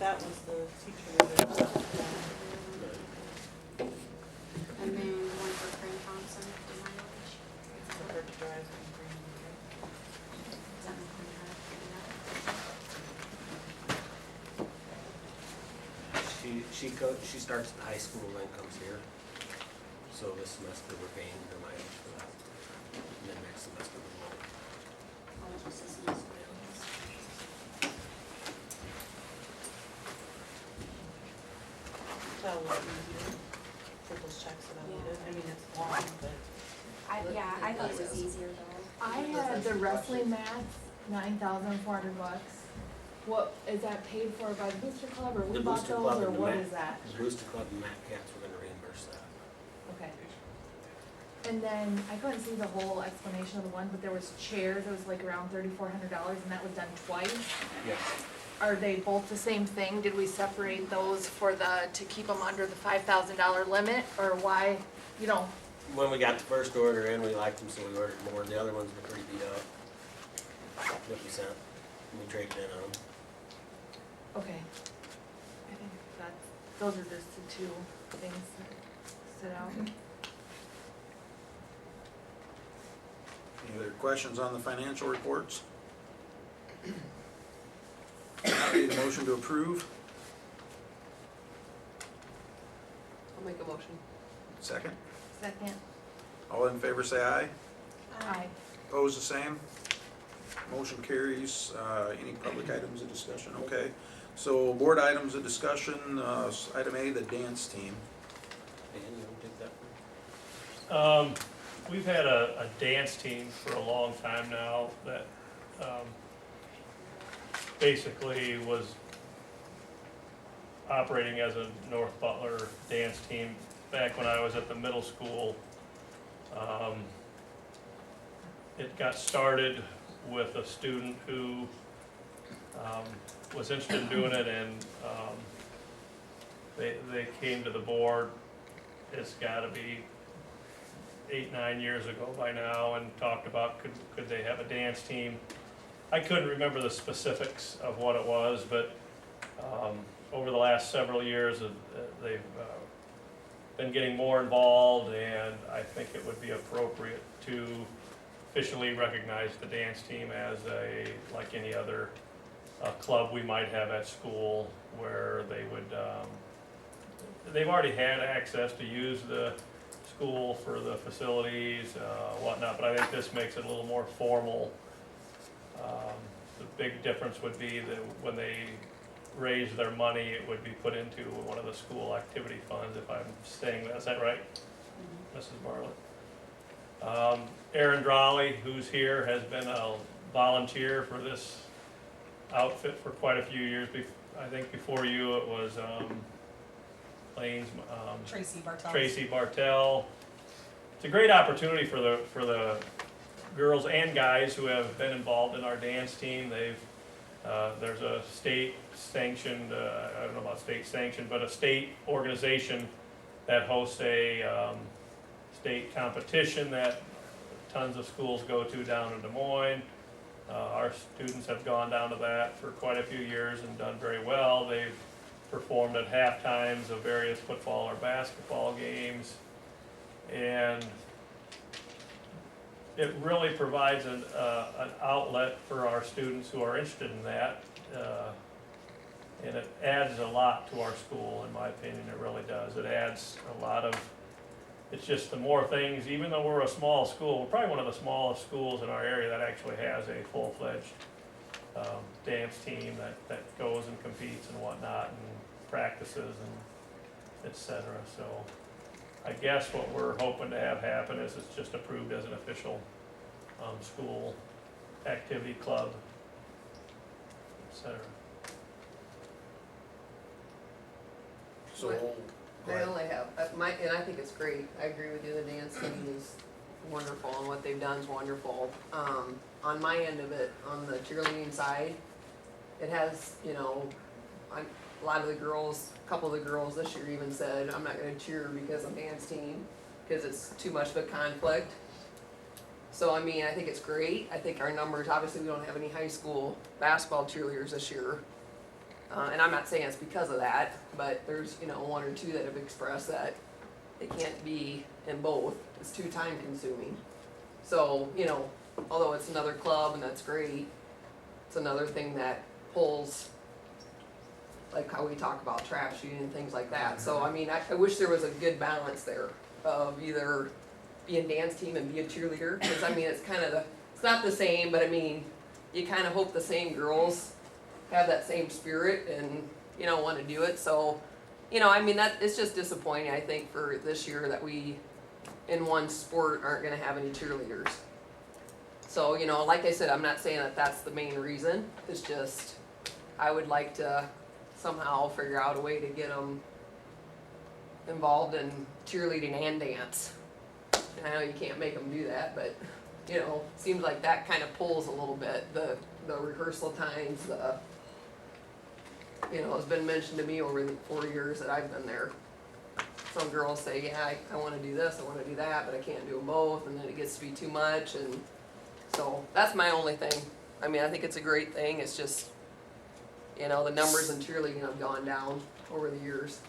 that was the teacher that did that. And then one for Crane Thompson, to my knowledge. For her to drive and bring them. Is that in the contract? She starts at high school and then comes here. So this semester we're paying her mileage for that. And then next semester we won't. Oh, it's just this next one. That was easier for those checks that I needed. I mean, it's long, but. Yeah, I thought it was easier though. I had the wrestling mats, $9,400. What, is that paid for by the Booster Club, or we The bought Booster those, Club or and the what Mac- is that? The Booster Club and Matt Cats, we're gonna reimburse that. Okay. And then, I couldn't see the whole explanation of the one, but there was chairs, it was like around $3,400, and that was done twice. Yes. Are they both the same thing? Did we separate those for to keep them under the $5,000 limit, or why, you know? When we got the first order in, we liked them, so we ordered more. The other ones were pretty beat up. 50 cent. We traded in on them. Okay. I think those are just the two things that stood out. Any other questions on the financial reports? Need a motion to approve? I'll make a motion. Second. Second. All in favor say aye. Aye. Opposed, the same. Motion carries. Any public items of discussion? Okay. So board items of discussion, item A, the dance team. Dan, you want to take that one? We've had a dance team for a long time now that basically was operating as a North Butler dance team back when I was at the middle school. It got started with a student who was interested in doing it, and they came to the board. It's got to be 8-9 years ago by now, and talked about could they have a dance team. I couldn't remember the specifics of what it was, but over the last several years they've been getting more involved, and I think it would be appropriate to officially recognize the dance team as like any other club we might have at school, where they would they've already had access to use the school for the facilities, whatnot, but I think this makes it a little more formal. The big difference would be that when they raise their money, it would be put into one of the school activity funds, if I'm saying that. Is that right, Mrs. Bartlett? Aaron Drawley, who's here, has been a volunteer for this outfit for quite a few years. I think before you it was Lane's Tracy Bartell. It's a great opportunity for the girls and guys who have been involved in our dance team. There's a state sanctioned, I don't know about state sanctioned, but a state organization that hosts a state competition that tons of schools go to down in Des Moines. Our students have gone down to that for quite a few years and done very well. They've performed at half times of various football or basketball games, and it really provides an outlet for our students who are interested in that, and it adds a lot to our school, in my opinion. It really does. It adds a lot of, it's just the more things, even though we're a small school, we're probably one of the smallest schools in our area that actually has a full-fledged dance team that goes and competes and whatnot, and practices and et cetera. So I guess what we're hoping to have happen is it's just approved as an official school activity club, et cetera. So, What? go I ahead. only have, and I think it's great. I agree with you, the dance team is wonderful, and what they've done is wonderful. On my end of it, on the cheerleading side, it has, a lot of the girls, a couple of the girls this year even said, I'm not gonna cheer because I'm dance team, because it's too much of a conflict. So, I think it's great. I think our numbers, obviously we don't have any high school basketball cheerleaders this year. And I'm not saying it's because of that, but there's, you know, one or two that have expressed that it can't be in both, it's too time consuming. So, you know, although it's another club and that's great, it's another thing that pulls, like how we talk about trap shooting and things like that. So, I mean, I wish there was a good balance there of either be a dance team and be a cheerleader, because I mean, it's kind of it's not the same, but I mean, you kind of hope the same girls have that same spirit and, you know, want to do it. So, you know, I mean, it's just disappointing, I think, for this year that we, in one sport, aren't going to have any cheerleaders. So, you know, like I said, I'm not saying that that's the main reason. It's just, I would like to somehow figure out a way to get them involved in cheerleading and dance. And I know you can't make them do that, but, you know, seems like that kind of pulls a little bit. The rehearsal times, you know, it's been mentioned to me over the 4 years that I've been there. Some girls say, yeah, I want to do this, I want to do that, but I can't do them both, and then it gets to be too much, and so that's my only thing. I mean, I think it's a great thing, it's just, you know, the numbers in cheerleading have gone down over the years.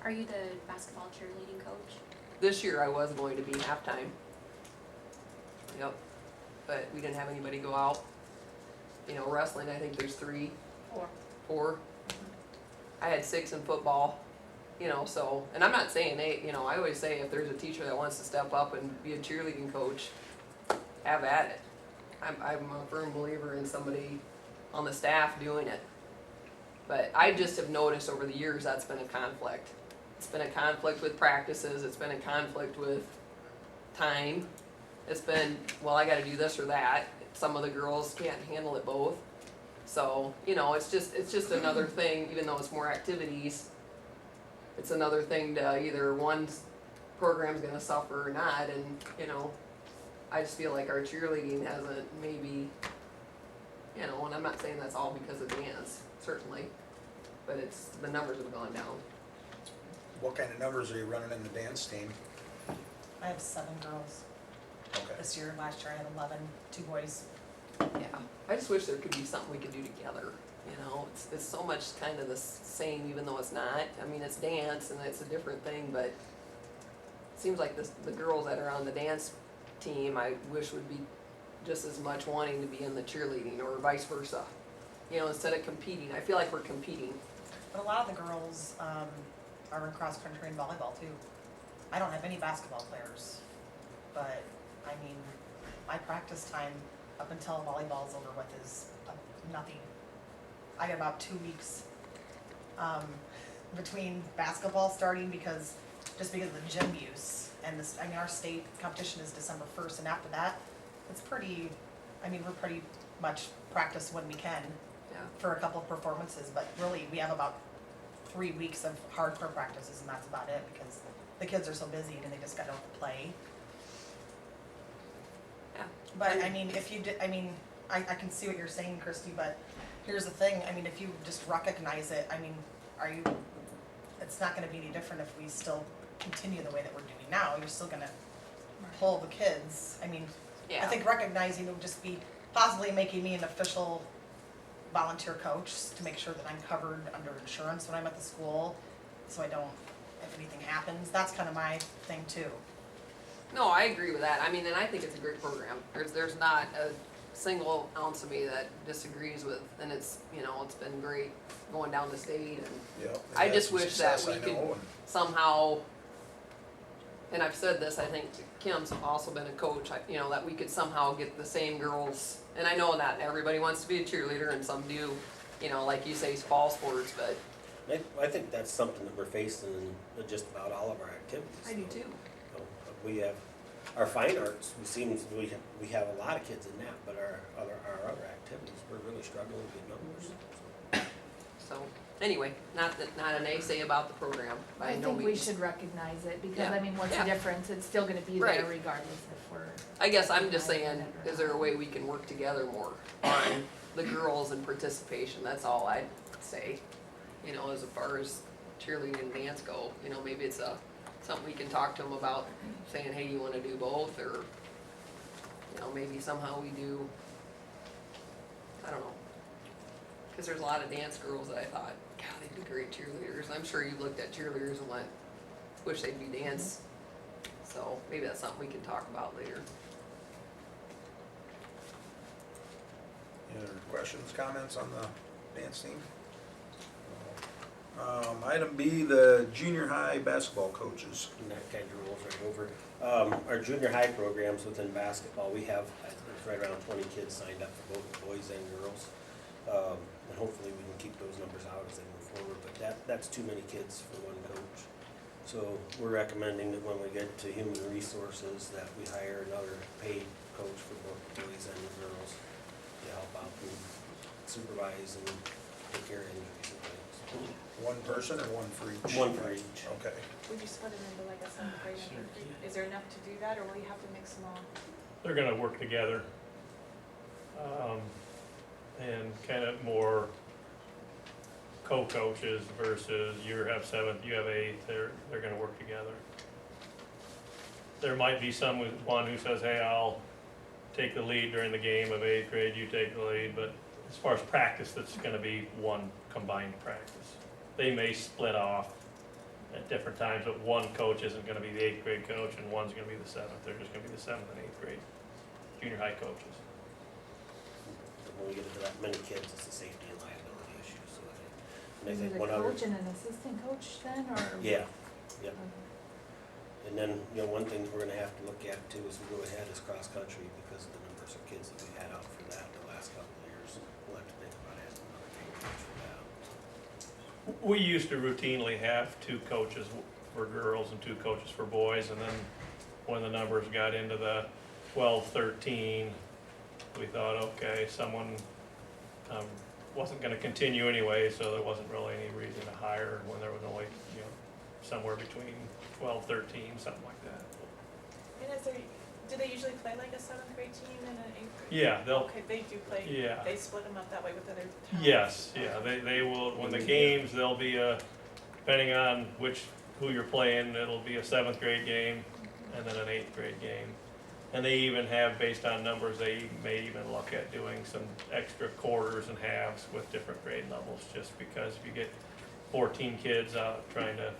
Are you the basketball cheerleading coach? This year I was going to be halftime. Yep, but we didn't have anybody go out. You know, wrestling, I think there's 3. 4. I had 6 in football, you know, so, and I'm not saying 8, you know, I always say if there's a teacher that wants to step up and be a cheerleading coach, have at it. I'm a firm believer in somebody on the staff doing it. But I just have noticed over the years that's been a conflict. It's been a conflict with practices, it's been a conflict with time. It's been, well, I gotta do this or that. Some of the girls can't handle it both. So, you know, it's just another thing, even though it's more activities, it's another thing to either one program's gonna suffer or not, and, you know, I just feel like our cheerleading hasn't maybe, you know, and I'm not saying that's all because of dance, certainly, but it's, the numbers have gone down. What kind of numbers are you running in the dance team? I have 7 girls Okay. this year. Last year I had 11, 2 boys. Yeah, I just wish there could be something we could do together, you know, it's so much kind of the same, even though it's not. I mean, it's dance and it's a different thing, but it seems like the girls that are on the dance team, I wish would be just as much wanting to be in the cheerleading or vice versa. You know, instead of competing, I feel like we're competing. But a lot of the girls are in cross country and volleyball too. I don't have any basketball players, but I mean, my practice time up until volleyball's over with is nothing. I get about 2 weeks between basketball starting because of the gym use and this. I mean, our state competition is December 1st, and after that, it's pretty. I mean, we're pretty much practice when we can. Yeah. For a couple of performances, but really we have about 3 weeks of hardcore practices, and that's about it because the kids are so busy and they just got to play. Yeah. But I mean, if you did, I mean, I can see what you're saying, Christy, but here's the thing, I mean, if you just recognize it, I mean, it's not gonna be any different if we still continue the way that we're doing now, you're still gonna pull the kids, I mean, I Yeah. think recognizing it would just be possibly making me an official volunteer coach to make sure that I'm covered under insurance when I'm at the school, so I don't, if anything happens, that's kind of my thing too. No, I agree with that. I mean, and I think it's a great program. There's not a single ounce of me that disagrees with, and it's, you know, it's been great going down the state, and Yep. I just wish that we could somehow, and I've said this, I think Kim's also been a coach, you know, that we could somehow get the same girls, and I know not everybody wants to be a cheerleader, and some do, you know, like you say, fall sports, but I think that's something that we're facing in just about all of our activities. I do too. You know, we have, our fine arts, we have a lot of kids in that, but our other activities, we're really struggling to get numbers. So, anyway, not a naysay about the program, by I no think we means. should recognize it, because Yeah. I mean, what's the Yeah. difference? It's still gonna be Right. there regardless if we're. I guess I'm just saying, is there a way we can work together more on the girls and participation, that's all I'd say. You know, as far as cheerleading and dance go, you know, maybe it's something we can talk to them about, saying, hey, you wanna do both, or, you know, maybe somehow we do, I don't know. Cause there's a lot of dance girls that I thought, God, they'd be great cheerleaders. I'm sure you looked at cheerleaders and went, wish they'd be dance. So maybe that's something we can talk about later. Any other questions, comments on the dance team? Item B, the junior high basketball coaches. And that kind of rolls right over. Our junior high programs within basketball, we have, I think it's right around 20 kids signed up for both boys and girls. And hopefully we can keep those numbers out as they move forward, but that's too many kids for one coach. So we're recommending that when we get to human resources, that we hire another paid coach for both boys and girls to help out and supervise and take care of injuries and things. One person or one for each? One for each. Okay. Would you split it into like a seventh grade and third grade? Is there enough to do that, or will you have to mix them all? They're gonna work together. And kind of more co-coaches versus you have seventh, you have eighth, they're gonna work together. There might be one who says, hey, I'll take the lead during the game of eighth grade, you take the lead, but as far as practice, that's gonna be one combined practice. They may split off at different times, but one coach isn't gonna be the eighth grade coach and one's gonna be the seventh, they're just gonna be the seventh and eighth grade junior high coaches. When we get into that many kids, it's a safety and liability issue, so I think. And I Is think it a one other. coach and an assistant coach then, or? Yeah, yep. Okay. And then, one thing we're gonna have to look at too as we go ahead is cross-country because of the numbers of kids that we've had out for that the last couple of years. We'll have to think about having another big coach for that. We used to routinely have 2 coaches for girls and 2 coaches for boys, and then when the numbers got into the 12, 13, we thought, okay, someone wasn't gonna continue anyway, so there wasn't really any reason to hire when there was only, somewhere between 12, 13, something like that. And do they usually play like a seventh grade team and an eighth grade? Yeah, they'll, Okay, they do play. yeah. They split them up that way with other towns? Yes, yeah, they will, when the games, there'll be depending on who you're playing, it'll be a 7th grade game and then an 8th grade game. And they even have, based on numbers, they may even look at doing some extra quarters and halves with different grade levels, just because if you get 14 kids out trying to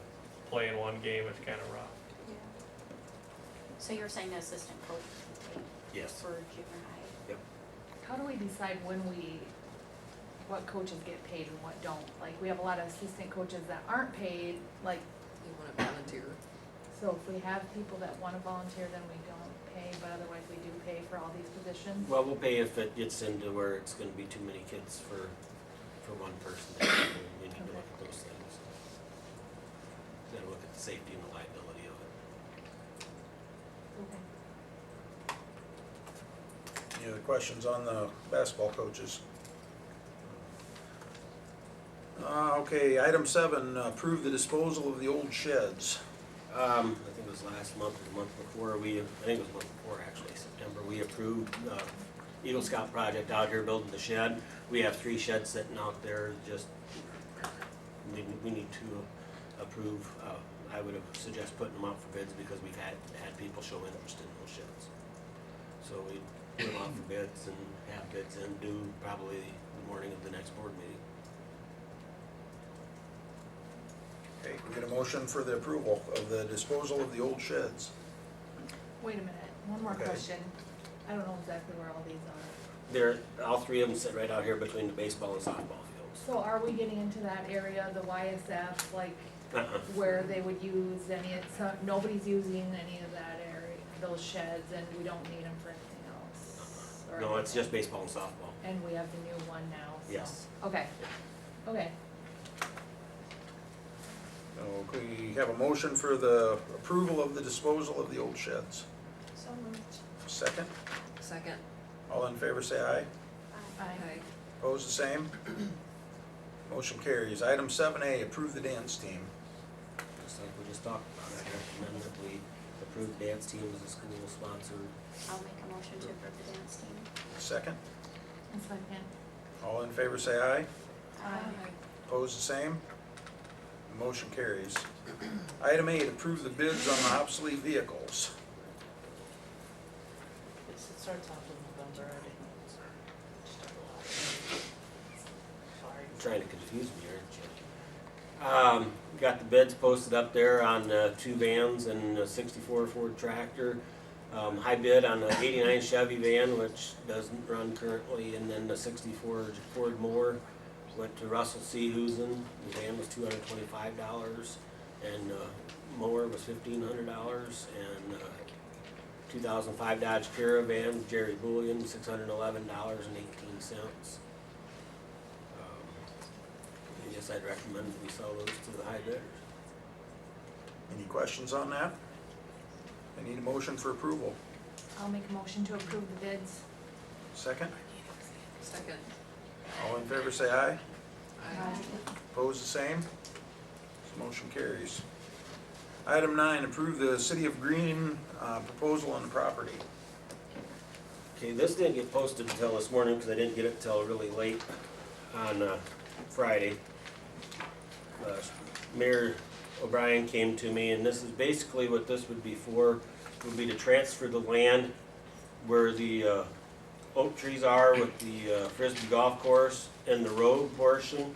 play in one game, it's kinda rough. Yeah. So you're saying the assistant coach can take Yes. for junior high? How do we decide what coaches get paid and what don't? Like, we have a lot of assistant coaches that aren't paid, like, You wanna volunteer. so if we have people that wanna volunteer, then we don't pay, but otherwise we do pay for all these positions? Well, we'll pay if it gets into where it's gonna be too many kids for one person. We need to look at those things. Gotta look at the safety and the liability of it. Okay. Any other questions on the basketball coaches? Okay, item 7, approve the disposal of the old sheds. I think it was last month or the month before, I think it was the month before actually, September, we approved, Eagle Scout project out here building the shed. We have 3 sheds sitting out there, just, we need to approve, I would suggest putting them out for bids because we've had people show interest in those sheds. So we put them out for bids and have bids in due probably the morning of the next board meeting. Okay, can we get a motion for the approval of the disposal of the old sheds? Wait a minute, one more Okay. question. I don't know exactly where all these are. All 3 of them sit right out here between the baseball and softball fields. So are we getting into that area, the YSF, like, Uh-uh. where they would use nobody's using any of that area, those sheds, and we don't need them for anything else? or No, it's anything? just baseball and softball. And we have the new one now, so. Yes. Okay, okay. So can we have a motion for the approval of the disposal of the old sheds? So moved. Second, Second. all in favor say aye. Okay. Opposed, the same? Motion carries. Item 7A, approve the dance team. Just like we just talked about, I recommend that we approve the dance team as a school sponsored. I'll make a motion to approve the dance team. Second, And second. all in favor say aye. Aye. Opposed, the same? Motion carries. Item 8, approve the bids on the obsolete vehicles. It starts off in November, I didn't start a lot. trying to confuse me, aren't you? Got the bids posted up there on 2 vans and a 64 Ford tractor. High bid on the 89 Chevy van, which doesn't run currently, and then the 64 Ford mower went to Russell C. Husen. The van was $225, and mower was $1,500, and 2005 Dodge Caravan, Jerry Bullion, $611.18. I guess I'd recommend that we sell those to the high bidders. Any questions on that? I need a motion for approval. I'll make a motion to approve the bids. Second? Second. All in favor say aye. Aye. Opposed the same? So motion carries. Item 9, approve the City of Green proposal on the property. Okay, this didn't get posted until this morning because I didn't get it till really late on Friday. Mayor O'Brien came to me, and this is basically what this would be for, would be to transfer the land where the oak trees are with the Frisbee golf course and the road portion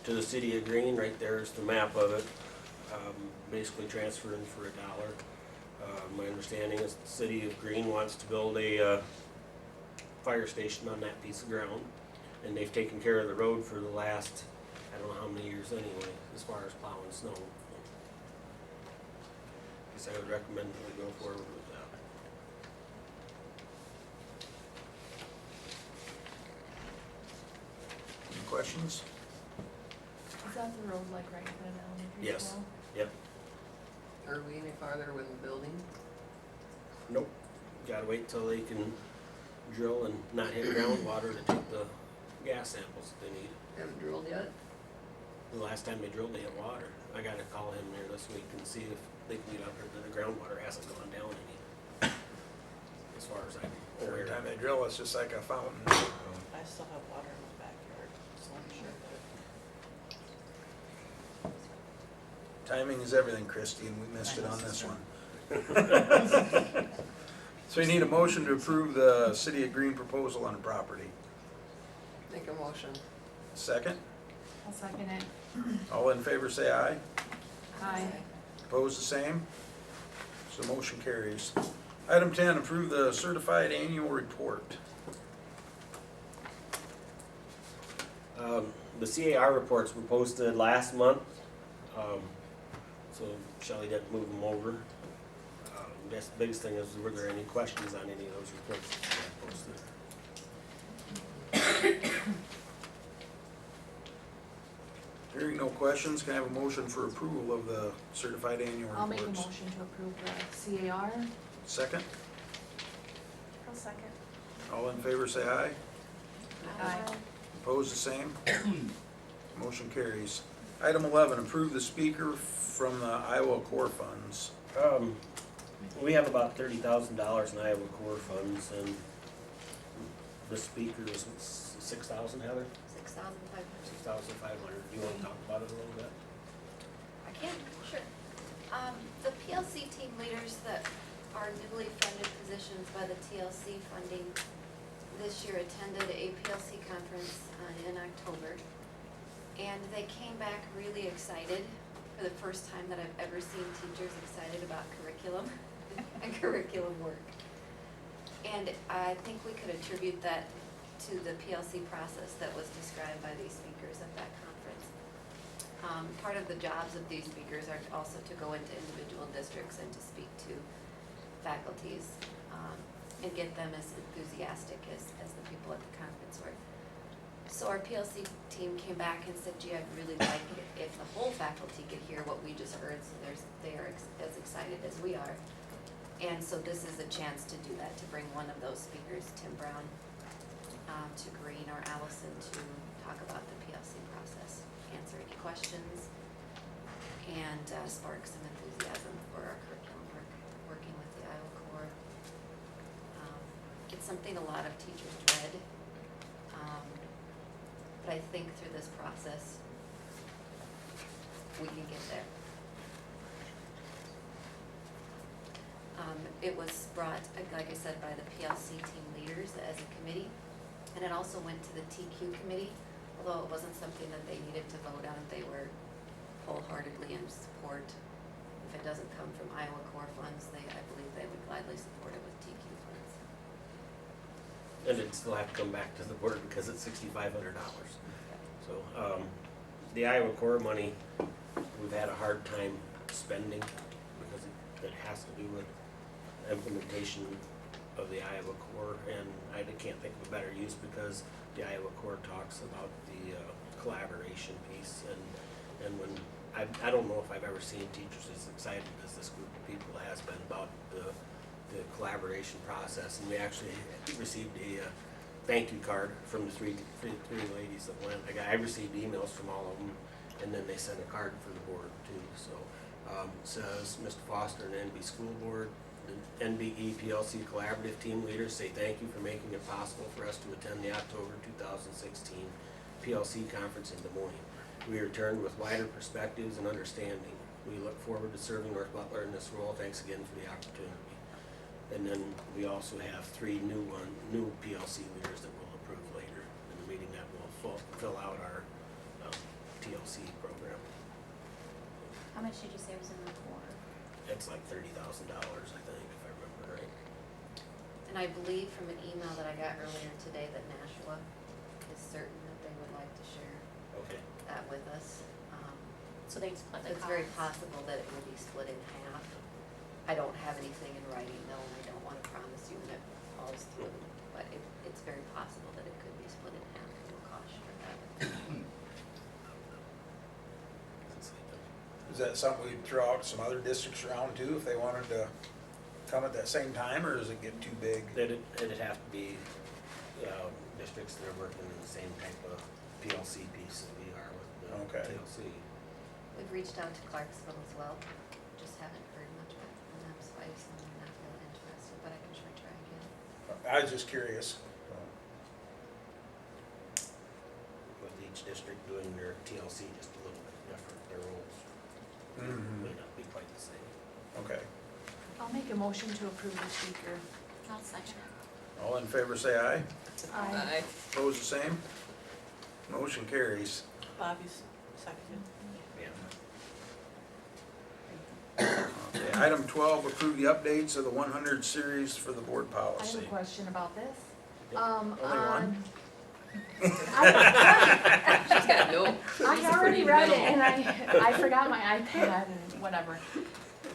to the City of Green. Right there's the map of it. Basically transferring for $1. My understanding is the City of Green wants to build a fire station on that piece of ground, and they've taken care of the road for the last, I don't know how many years anyway, as far as plowing snow. Guess I would recommend that we go forward with that. Any questions? Is that the road like right in front of the elementary Yes. school? Yep. Are we any farther with the building? Nope. Gotta wait till they can drill and not hit groundwater to take the gas samples that they need. Haven't drilled yet? The last time they drilled, they had water. I gotta call him there this week and see if they can get up there, but the groundwater hasn't gone down any. As far as I'm Every aware. time they drill, it's just like a fountain. I still have water in my backyard, so I'm sure that. Timing is everything, Christie, and we missed it on this one. So you need a motion to approve the City of Green proposal on the property. Make a motion. Second? I'll second it. All in favor say aye. Aye. Opposed the same? So motion carries. Item 10, approve the certified annual report. The CAR reports were posted last month, so Shelley didn't move them over. I guess the biggest thing is, were there any questions on any of those reports that I posted? Hearing no questions, can I have a motion for approval of the certified annual reports? I'll make a motion to approve the CAR. Second? I'll second. All in favor say aye. Aye. Opposed the same? Motion carries. Item 11, approve the speaker from the Iowa Corps funds. We have about $30,000 in Iowa Corps funds, and the speaker is $6,000, Heather? 6,500. 6,500. Do you want to talk about it a little bit? I can, sure. The PLC team leaders that are newly funded positions by the TLC funding this year attended a PLC conference in October. And they came back really excited, for the first time that I've ever seen teachers excited about curriculum and curriculum work. And I think we could attribute that to the PLC process that was described by these speakers at that conference. Part of the jobs of these speakers are also to go into individual districts and to speak to faculties and get them as enthusiastic as the people at the conference were. So our PLC team came back and said, gee, I'd really like it if the whole faculty could hear what we just heard, so they are as excited as we are. And so this is a chance to do that, to bring one of those speakers, Tim Brown, to Green or Allison, to talk about the PLC process, answer any questions, and spark some enthusiasm for our curriculum work, working with the Iowa Corps. It's something a lot of teachers dread, but I think through this process, we can get there. It was brought, like I said, by the PLC team leaders as a committee, and it also went to the TQ committee, although it wasn't something that they needed to vote on, they were wholeheartedly in support. If it doesn't come from Iowa Corps funds, I believe they would gladly support it with TQ funds. And it'd still have to come back to the board because it's $6,500. So, the Iowa Corps money, we've had a hard time spending because it has to do with implementation of the Iowa Corps, and I can't think of a better use because the Iowa Corps talks about the collaboration piece, and when, I don't know if I've ever seen teachers as excited as this group of people has been about the collaboration process, and we actually received a thank you card from the three ladies that went. I received emails from all of them, and then they sent a card for the board too. So it says, Mr. Foster and NB School Board, the NBE PLC collaborative team leaders say thank you for making it possible for us to attend the October 2016 PLC conference in Des Moines. We returned with wider perspectives and understanding. We look forward to serving North Butler in this role. Thanks again for the opportunity. And then we also have 3 new PLC leaders that we'll approve later in the meeting that will fill out our TLC program. How much did you say was in the core? It's like $30,000, I think, if I remember right. And I believe from an email that I got earlier today that Nashua is certain that they would like to share Okay. that with us. So they'd split the It's cost. very possible that it will be split in half. I don't have anything in writing though, and I don't wanna promise you when it falls through, but it's very possible that it could be split in half and will cost share that. Is that something we'd throw out some other districts around too, if they wanted to come at that same time, or does it get too big? It'd have to be districts that are working in the same type of PLC piece that we are with the Okay. TLC. We've reached out to Clarksville as well, just haven't heard much back from them, so I assume they're not really interested, but I can sure try again. I was just curious. With each district doing their TLC just a little bit different, their roles Mhm. may not be quite the same. Okay. I'll make a motion to approve the speaker. I'll second it. All in favor say aye. Aye. Opposed the same? Motion carries. Bobby's seconded. Yeah. Okay, item 12, approve the updates of the 100 series for the board I have a policy. question about this. Only one? She's got no. I already read it and I forgot my iPad and whatever.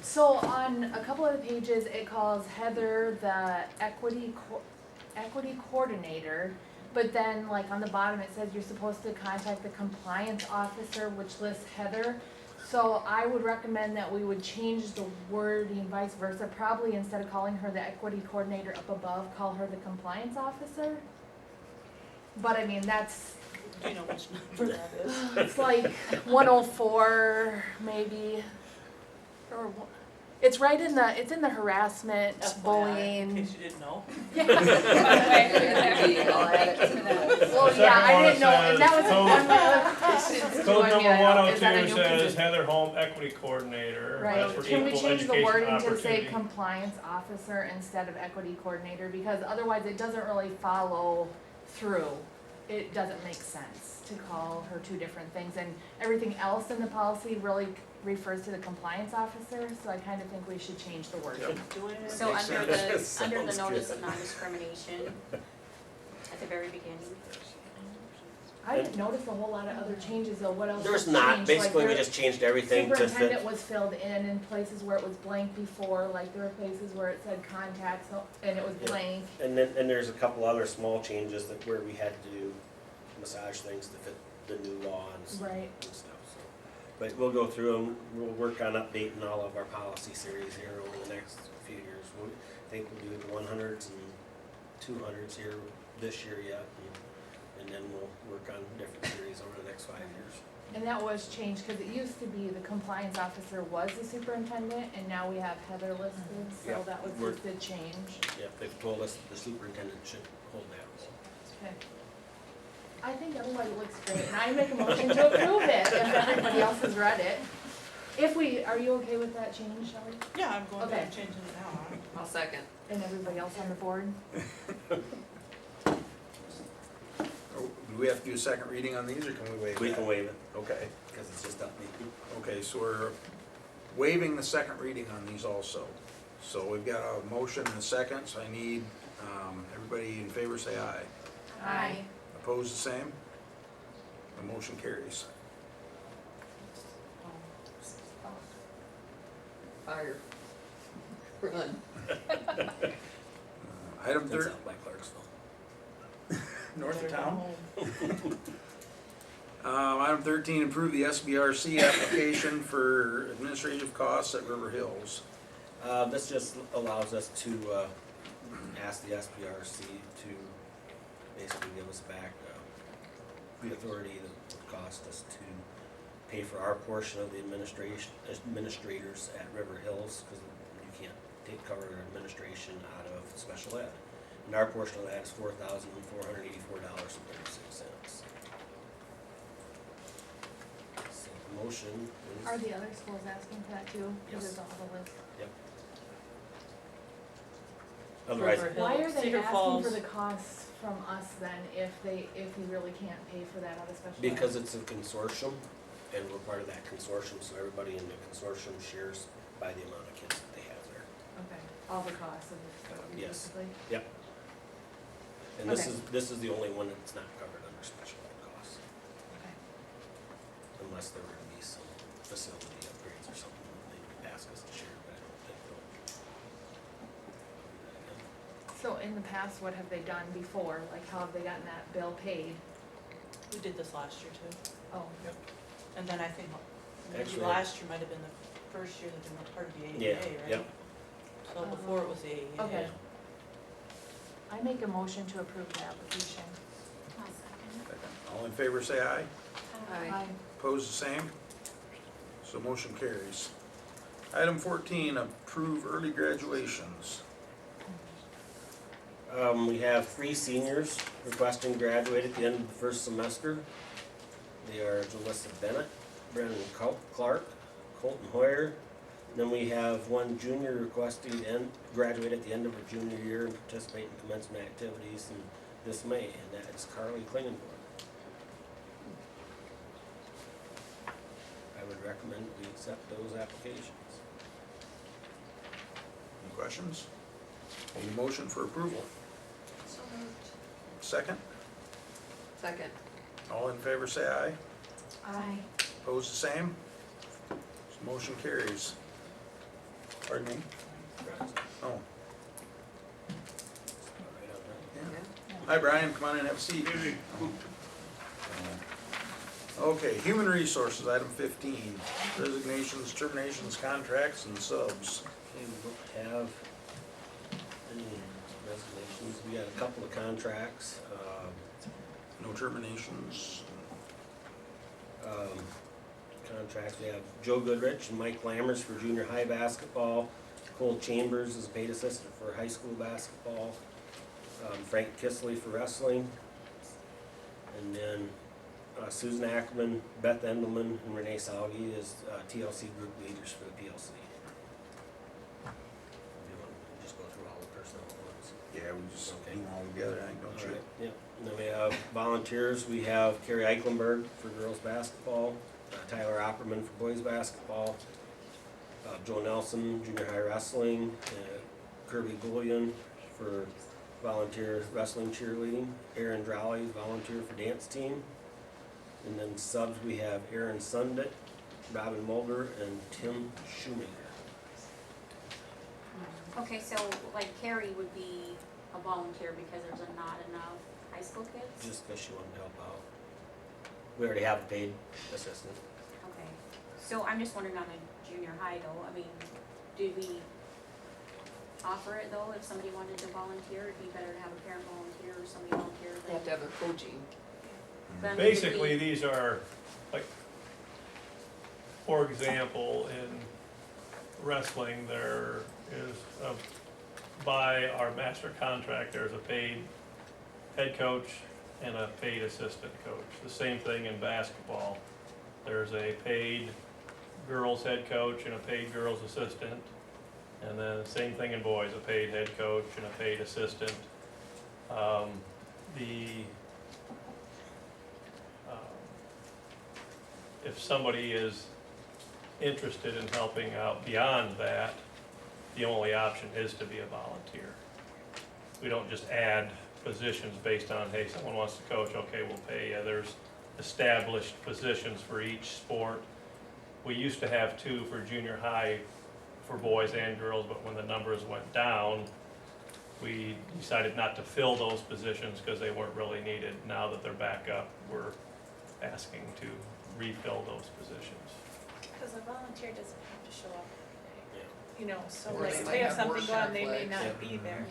So on a couple of the pages, it calls Heather the equity coordinator, but then like on the bottom it says you're supposed to contact the compliance officer, which lists Heather. So I would recommend that we would change the wording vice versa, probably instead of calling her the equity coordinator up above, call her the compliance officer. But I mean, that's, Do you know which number that is? it's like 104 maybe, or it's right in the, it's in the harassment, FYI, in bullying. case you didn't know. I'll add it to that. Well, The yeah, I second didn't know, one and that was says one of my other questions. Code I number mean, I don't- is that a 102 new says position? Heather Home Equity Coordinator. That's Right, for can we equal change the education wording to say opportunity. compliance officer instead of equity coordinator, because otherwise it doesn't really follow through. It doesn't make sense to call her 2 different things, and everything else in the policy really refers to the compliance officer, so I kind of think we should change the wording. Yep. Doing it. So Makes under sense. the, under the Sounds notice good. of non-discrimination, at the very beginning, I didn't notice a whole lot of other changes though, what else was There's changed? not, Like, basically we there- just changed everything to fit. Superintendent was filled in places where it was blank before, like there were places where it said contacts, and it was Yeah. blank. And then, and there's a couple other small changes that where we had to do massage things to fit the new law and stuff. Right. And stuff, so. But we'll go through them, we'll work on updating all of our policy series here over the next few years. I think we'll do the 100s and 200s here this year yet, and then we'll work on different series over the next 5 years. And that was changed, cause it used to be the compliance officer was the superintendent, and now we have Heather listed, so Yeah, that was we're- just a change. Yep, they've told us that the superintendent should hold that. Okay. I think otherwise it looks great, and I make a motion to approve it, if everybody else has read it. If we, are you okay with that change, Shelley? Yeah, I'm going Okay. to changing it now. I'll second. And everybody else on the board? Oh, do do we have to do a second reading on these, or can we waive We that? can waive it, Okay, because it's just updated. okay, so we're waiving the second reading on these also. So we've got a motion and a second, so I need, everybody in favor say aye. Aye. Opposed, the same? The motion carries. Fire. Run. Item That's 13, out by Clarksville. north of Better go town. home. Item 13, approve the SBRC application for administrative costs at River Hills. This just allows us to, ask the SBRC to basically give us back, the authority that would cost us to pay for our portion of the administrators at River Hills, because you can't cover administration out of special ed. And our portion of that is $4,484.36. So the motion is. Are the other schools asking for that too? Because Yes. it's all the list. Yep. Otherwise, River Why Hill, are they Cedar asking Falls. for the costs from us then if we really can't pay for that out of special ed? because it's a consortium, and we're part of that consortium, so everybody in the consortium shares by the amount of kids that they have there. Okay, all the costs of the facility Yes. basically? Yep. And this Okay. is the only one that's not covered under special ed costs, Okay. unless there were to be some facility upgrades or something they ask us to share, but I don't think they'll. So in the past, what have they done before? Like how have they gotten that bill paid? We did this last year too. Oh, And then I think maybe Actually- last year might have been the first year that they were part of the Yeah, AEA, right? yep. So before it was the AEA. Okay. I make a motion to approve the application. I'll second. All in favor say aye. Aye. Opposed, the same? So motion carries. Item 14, approve early graduations. We have 3 seniors requesting to graduate at the end of the first semester. They are Jalissa Bennett, Brendan Clark, Colton Hoyer. Then we have 1 junior requesting to graduate at the end of her junior year and participate in commencement activities in this May, and that is Carly Klingenborg. I would recommend we accept those applications. Any questions? Need a motion for approval? So moved. Second? Second. All in favor say aye. Aye. Opposed, the same? So motion carries. Pardon me? Oh, Right on that. Yeah. hi Brian, come on in, have a seat. Okay, human resources, item 15, resignations, terminations, contracts, and subs. Okay, we don't have any resignations. We got a couple of contracts. No terminations. Contracts, we have Joe Goodrich and Mike Lammers for junior high basketball. Cole Chambers is paid assistant for high school basketball. Frank Kisley for wrestling. And then Susan Ackerman, Beth Endelman, and Renee Salgi is TLC group leaders for the PLC. You want to just go through all the personnel ones? Yeah, we just Okay. do them all together, I think, don't you? Alright, yeah. And then we have volunteers, we have Carrie Eichenberg for girls basketball, Tyler Opperman for boys basketball, Joe Nelson, junior high wrestling, Kirby Bullion for volunteer wrestling cheerleading, Aaron Drowley, volunteer for dance team. And then subs, we have Aaron Sundit, Robin Mulder, and Tim Shoemaker. Okay, so like Carrie would be a volunteer because there's not enough high school kids? Just because she wanted to help out. We already have a paid assistant. Okay, so I'm just wondering on a junior high though, I mean, did we offer it though, if somebody wanted to volunteer, it'd be better to have a parent volunteer or somebody volunteer You than. have to have a coaching. Then would we- Basically, these are, like, for example, in wrestling, there is by our master contract, there's a paid head coach and a paid assistant coach. The same thing in basketball. There's a paid girls head coach and a paid girls assistant. And then the same thing in boys, a paid head coach and a paid assistant. The if somebody is interested in helping out beyond that, the only option is to be a volunteer. We don't just add positions based on, hey, someone wants to coach, okay, we'll pay you. There's established positions for each sport. We used to have 2 for junior high for boys and girls, but when the numbers went down, we decided not to fill those positions because they weren't really needed. Now that they're back up, we're asking to refill those positions. Cause a volunteer doesn't have to show up, you know, so Or like they if might they have have something work going, they may conflicts. not be there.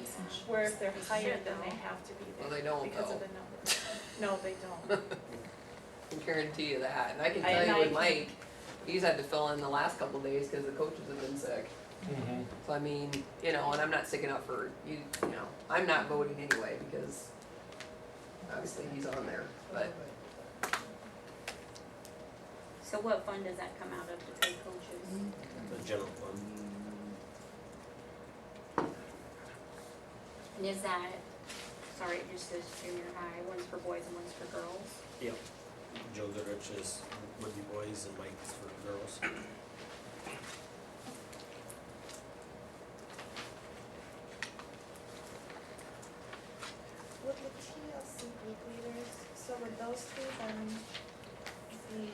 Where if they're They hired, should, then they though. have to be there. Well, they don't, Because of though. the numbers. No, they don't. I can guarantee you that, and I can I- tell and you I with can- Mike, he's had to fill in the last couple days because the coaches have been sick. So I mean, you know, and I'm not sticking up for you, you know, I'm not voting anyway because obviously he's on there, but So what fund does that come out of to pay coaches? The general fund. And is that, sorry, it just says junior high, one's for boys and one's for girls? Yep. Joe Goodrich is, would be boys and Mike's for girls. With the TLC group leaders, so would those two then be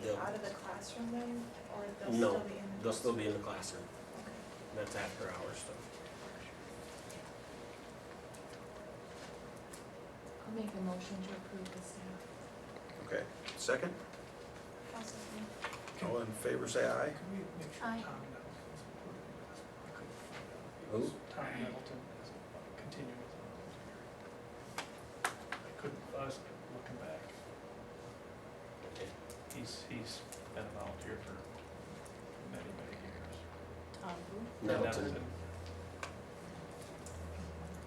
They'll- out of the classroom then, or they'll No, still be in the? they'll still be in the classroom. Okay. That's after hours stuff. I'll make a motion to approve the staff. Okay, second, I'll second. all in favor say aye. Can we make sure Aye. Tom Nettleton is included in this? I couldn't find out. Who? Tom Nettleton is continuing as a volunteer. I couldn't, I was looking back. Okay. He's been a volunteer for many, many years. Tom, who? Nettleton.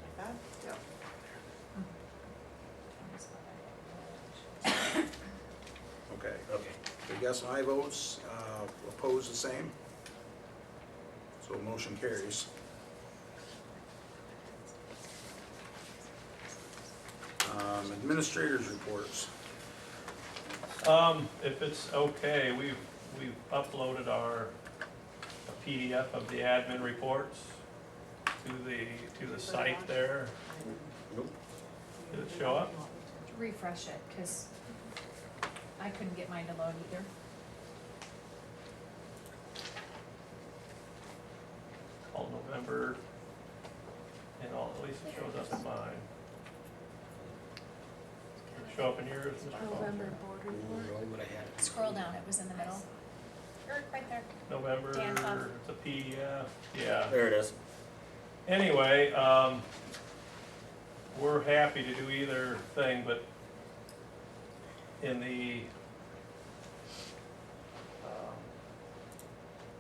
Like that? yeah. Okay, Okay. I guess my votes, oppose the same. So motion carries. Administrators reports. If it's okay, we've uploaded our a PDF of the admin reports to the site there. Nope. Did it show up? Refresh it, cause I couldn't get mine to load either. All November, and all, at least it shows up in mine. Did it show up in yours, Mr. November Foster? board report. No, but I had it. Scroll down, it was in the middle. Or right there. November, Dan, it's a PDF, yeah. There it is. Anyway, we're happy to do either thing, but in the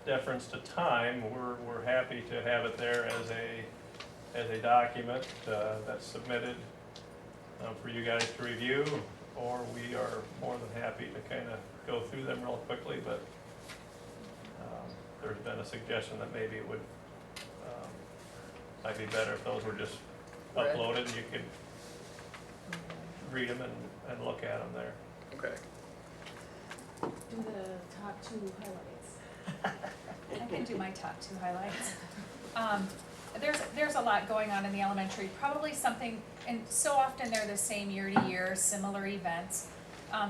deference to time, we're happy to have it there as a document that's submitted for you guys to review, or we are more than happy to kind of go through them real quickly, but there's been a suggestion that maybe it would might be better if those were just Read. uploaded and you could read them and look at them there. Okay. Do the top 2 highlights. I can do my top 2 highlights. There's a lot going on in the elementary, probably something, and so often they're the same year to year, similar events.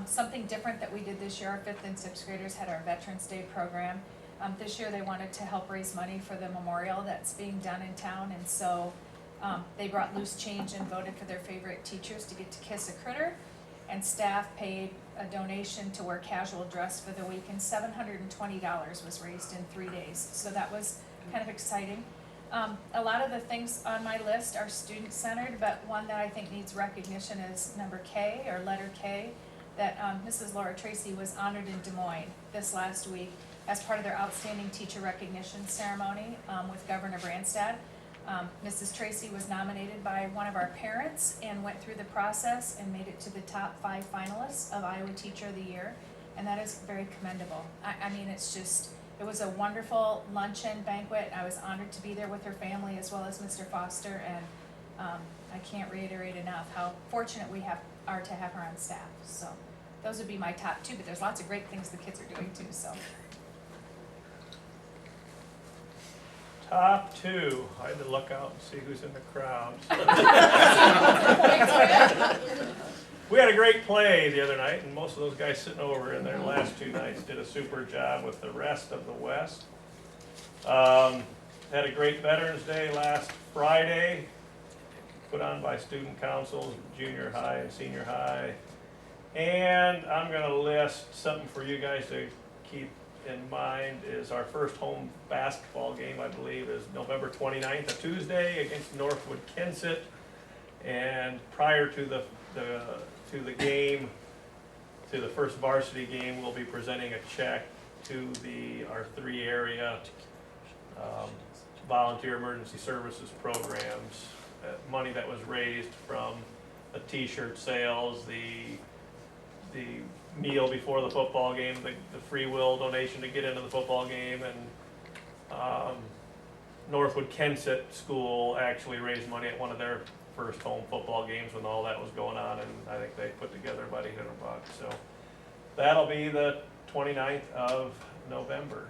Something different that we did this year, our 5th and 6th graders had our Veterans Day program. This year they wanted to help raise money for the memorial that's being done in town, and so they brought loose change and voted for their favorite teachers to get to kiss a critter. And staff paid a donation to wear casual dress for the week, and $720 was raised in 3 days. So that was kind of exciting. A lot of the things on my list are student-centered, but one that I think needs recognition is number K, or letter K, that Mrs. Laura Tracy was honored in Des Moines this last week as part of their outstanding teacher recognition ceremony with Governor Branstad. Mrs. Tracy was nominated by one of our parents and went through the process and made it to the top 5 finalists of Iowa Teacher of the Year, and that is very commendable. I mean, it was a wonderful luncheon banquet. I was honored to be there with her family as well as Mr. Foster, and I can't reiterate enough how fortunate we are to have her on staff. So those would be my top two, but there's lots of great things the kids are doing too, so. Top two, I had to look out and see who's in the crowd. We had a great play the other night, and most of those guys sitting over in their last 2 nights did a super job with the rest of the West. Had a great Veterans Day last Friday, put on by student councils, junior high and senior high. And I'm gonna list something for you guys to keep in mind is our first home basketball game, I believe, is November 29th, a Tuesday, against Northwood Kensett. And prior to the game, to the first varsity game, we'll be presenting a check to our 3 area volunteer emergency services programs. Money that was raised from the t-shirt sales, the meal before the football game, the free will donation to get into the football game, and Northwood Kensett School actually raised money at one of their first home football games when all that was going on, and I think they put together about $800. So that'll be the 29th of November.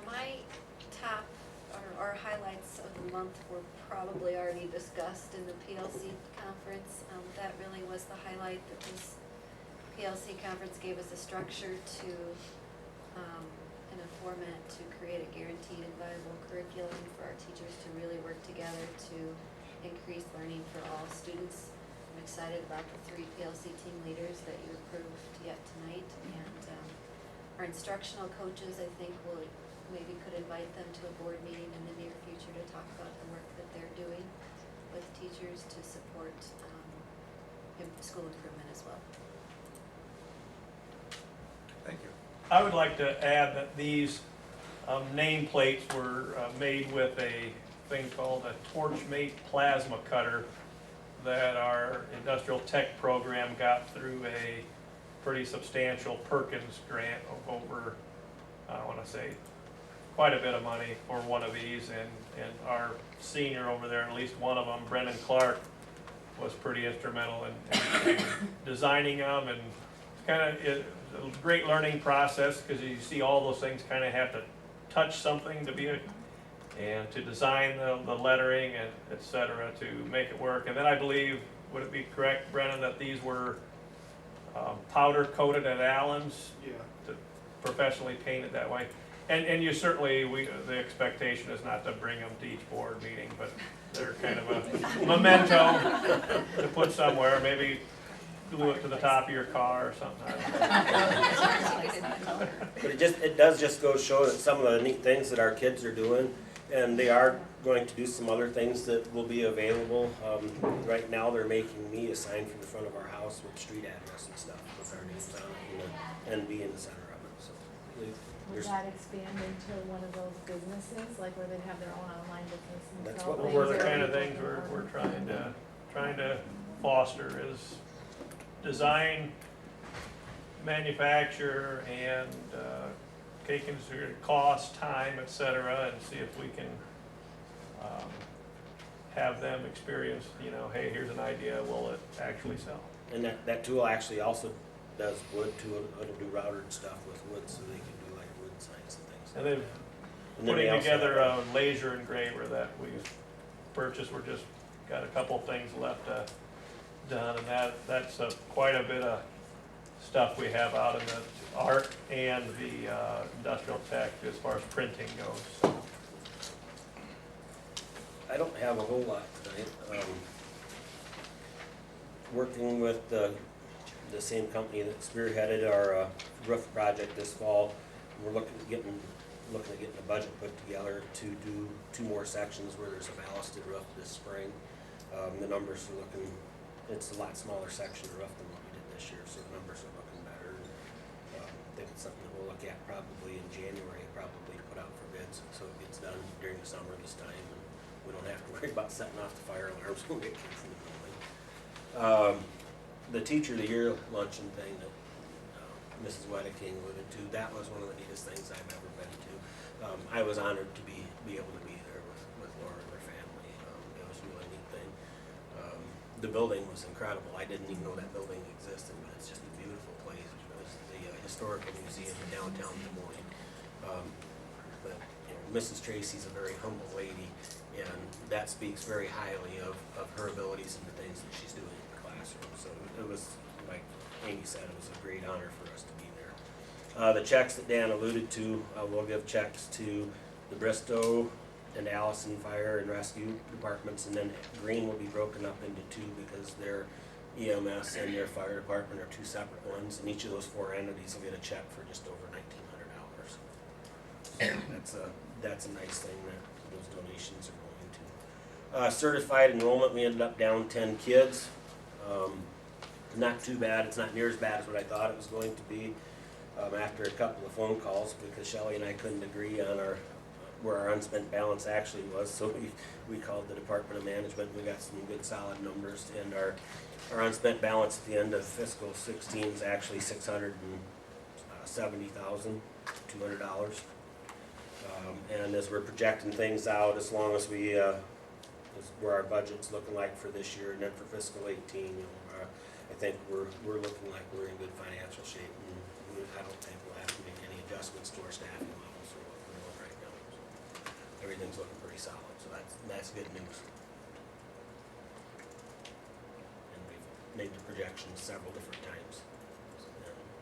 My top or highlights of the month were probably already discussed in the PLC conference. That really was the highlight, that this PLC conference gave us a structure to, and a format to create a guaranteed and viable curriculum for our teachers to really work together to increase learning for all students. I'm excited about the 3 PLC team leaders that you approved yet tonight, and our instructional coaches, I think, maybe could invite them to a board meeting in the near future to talk about the work that they're doing with teachers to support school improvement as well. Thank you. I would like to add that these nameplates were made with a thing called a Torchmate plasma cutter that our industrial tech program got through a pretty substantial Perkins grant of over, I want to say, quite a bit of money for one of these, and our senior over there, at least one of them, Brendan Clark, was pretty instrumental in designing them, and kind of a great learning process, because you see all those things kind of have to touch something to be and to design the lettering and et cetera to make it work. And then I believe, would it be correct, Brennan, that these were powder coated at Allen's? Yeah. To professionally painted that way. And you certainly, the expectation is not to bring them to each board meeting, but they're kind of a memento to put somewhere, maybe glue it to the top of your car or something. But it does just go show that some of the neat things that our kids are doing, and they are going to do some other things that will be available. Right now, they're making me a sign for the front of our house with street address and stuff with our names on it, and be in the center of it. So Would that expand into one of those businesses, like where they'd have their own online business and That's sell what things? Those are the or- kind of things we're trying to foster, is design, manufacture, and take into cost, time, et cetera, and see if we can have them experience, hey, here's an idea, will it actually sell? And that tool actually also does wood too. It'll do routed stuff with wood, so they can do like wood signs and things. And they've And then they putting also together have- a laser engraver that we've purchased. We're just got a couple things left done, and that's quite a bit of stuff we have out in the art and the industrial tech as far as printing goes. So, I don't have a whole lot tonight. Working with the same company that spearheaded our roof project this fall, we're looking at getting a budget put together to do 2 more sections where there's a ballasted roof this spring. The numbers are looking, it's a lot smaller section of roof than what we did this year, so the numbers are looking better. I think it's something that we'll look at probably in January, probably to put out for bids, so it gets done during the summer this time, and we don't have to worry about setting off the fire alarms when we get kids in the building. The Teacher of the Year luncheon thing that Mrs. Wedeking alluded to, that was one of the neatest things I've ever been to. I was honored to be able to be there with Laura and her family. It was a really neat thing. the building was incredible. I didn't even know that building existed, but it's just a beautiful place. It's the Historical Museum in downtown Des Moines. But you know, Mrs. Tracy's a very humble lady, and that speaks very highly of her abilities and the things that she's doing in the classroom. So it was, like Amy said, it was a great honor for us to be there. The checks that Dan alluded to, we'll give checks to the Bristow and Allison Fire and Rescue departments, and then Green will be broken up into two because their EMS and their fire department are two separate ones, and each of those four entities will get a check for just over $1,900. So that's a nice thing that those donations are going to. Certified enrollment, we ended up down 10 kids. Not too bad. It's not near as bad as what I thought it was going to be. After a couple of phone calls, because Shelley and I couldn't agree on where our unspent balance actually was, so we called the Department of Management. We got some good solid numbers, and our unspent balance at the end of fiscal 16 is actually $670,200. And as we're projecting things out, as long as we where our budget's looking like for this year, and then for fiscal 18, you know, I think we're looking like we're in good financial shape, and I don't think we'll have to make any adjustments to our staffing levels or what we're doing right now. So everything's looking pretty solid, so that's good news. And we've made the projections several different times,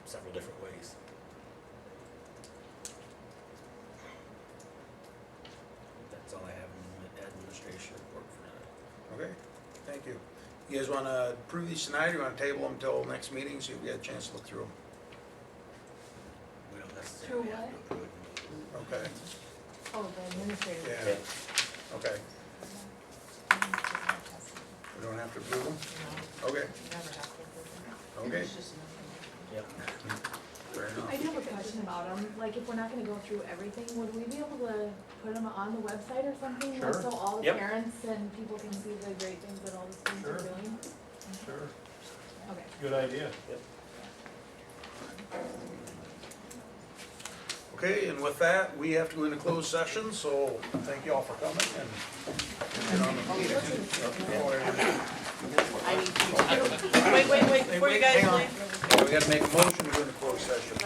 several different ways. That's all I have in the administration report for tonight. Okay, thank you. You guys wanna approve these tonight, or you wanna table them until next meeting, so you get a chance to look through them? We don't necessarily Through have to approve it. Okay, Oh, the administrative. yeah, okay. We don't have to approve them? Okay, okay, Yep. fair I enough. do have a question about them, like if we're not gonna go through everything, would we be able to put them on the website or something? Sure. So all the Yep. parents and people can see the great things that all the students are Sure. doing? Sure, Okay. good idea. Okay, and with that, we have to go into closed session, so thank you all for coming and get on the meeting. Wait, before you guys Hang on. leave. We gotta make a motion to go into closed session.